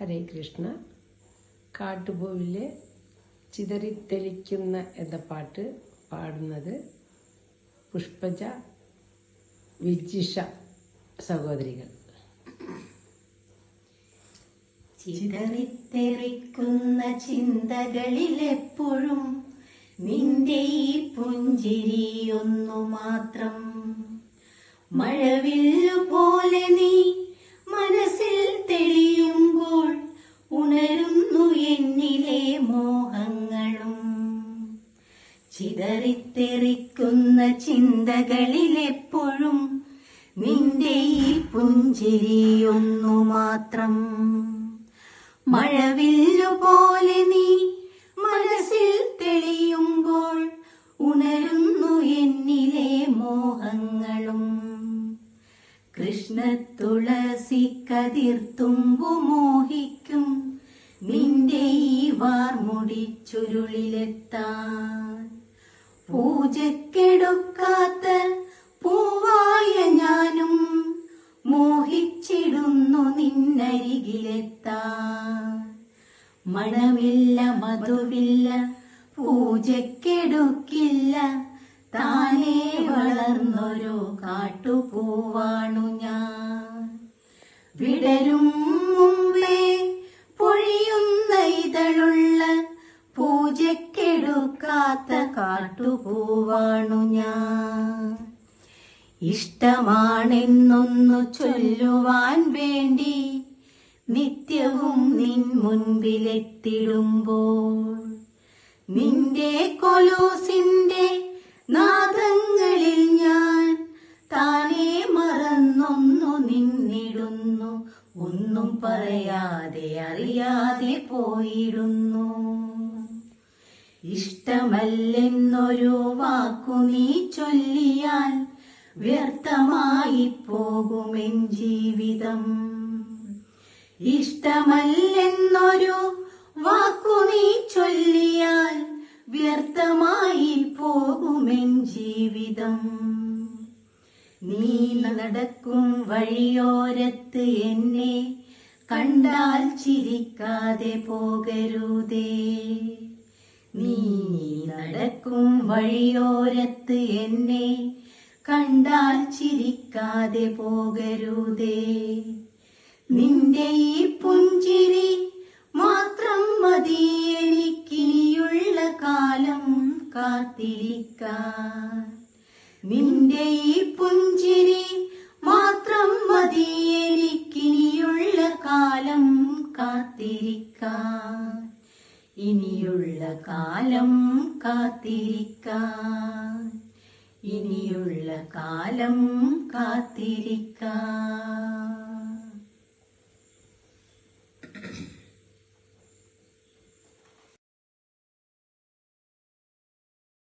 ഹരേ കൃഷ്ണ. കാട്ടുപൂവിലെ ചിതറിത്തെളിക്കുന്ന എന്ന പാട്ട് പാടുന്നത് പുഷ്പജ, വിജിഷ സഹോദരികൾ. ചിതറിത്തെറിക്കുന്ന ചിന്തകളിലെപ്പോഴും നിന്റെ ഈ പുഞ്ചിരിയൊന്നു മാത്രം. മഴവില്ലു പോലെ നീ മനസ്സിൽ തെളിയുമ്പോൾ ഉണരുന്നു എന്നിലെ മോഹങ്ങളും. ചിതറിത്തെറിക്കുന്ന ചിന്തകളിലെപ്പോഴും നിന്റെ ഈ പുഞ്ചിരിയൊന്നു മാത്രം. മഴവില്ലു പോലെ നീ മനസ്സിൽ തെളിയുമ്പോൾ ഉണരുന്നു എന്നിലെ മോഹങ്ങളും. കൃഷ്ണ തുളസി കതിർത്തുമ്പു മോഹിക്കും നിന്റെ ഈ വാർമുടി ചുരുളിലെത്താൻ. പൂജക്കെടുക്കാത്ത പൂവായ ഞാനും മോഹിച്ചിടുന്നു നിന്നരികിലെത്താൻ. മണമില്ല മധുവില്ല പൂജക്കെടുക്കില്ല, താനേ വളർന്നൊരു കാട്ടുപൂവാണു ഞാൻ. വിടരും മുമ്പേ പൊഴിയുന്ന ഇതളുള്ള പൂജക്കെടുക്കാത്ത കാട്ടുപൂവാണു ഞാൻ. ഇഷ്ടമാണെന്നൊന്നു ചൊല്ലുവാൻ വേണ്ടി നിത്യവും നിൻ മുൻപിലെത്തിടുമ്പോൾ നിന്റെ കൊലൂസിന്റെ നാദങ്ങളിൽ ഞാൻ താനേ മറന്നൊന്നു നിന്നിടുന്നു. ഒന്നും പറയാതെ അറിയാതെ പോയിടുന്നു. ഇഷ്ടമല്ലെന്നൊരു വാക്കു നീ ചൊല്ലിയാൽ വ്യർത്ഥമായി പോകുമെൻ ജീവിതം. ഇഷ്ടമല്ലെന്നൊരു വാക്കു നീ ചൊല്ലിയാൽ വ്യർത്ഥമായി പോകുമെൻ ജീവിതം. നീ നടക്കും വഴിയോരത്ത് എന്നെ കണ്ടാൽ ചിരിക്കാതെ പോകരുതേ. നീ നടക്കും വഴിയോരത്ത് എന്നെ കണ്ടാൽ ചിരിക്കാതെ പോകരുതേ. നിന്റെ ഈ പുഞ്ചിരി മാത്രം മതി എനിക്കിനിയുള്ള കാലം കാത്തിരിക്കാൻ. നിന്റെ ഈ പുഞ്ചിരി മാത്രം മതി എനിക്കിനിയുള്ള കാലം കാത്തിരിക്കാൻ. ഇനിയുള്ള കാലം കാത്തിരിക്കാൻ. ഇനിയുള്ള കാലം കാത്തിരിക്കാൻ.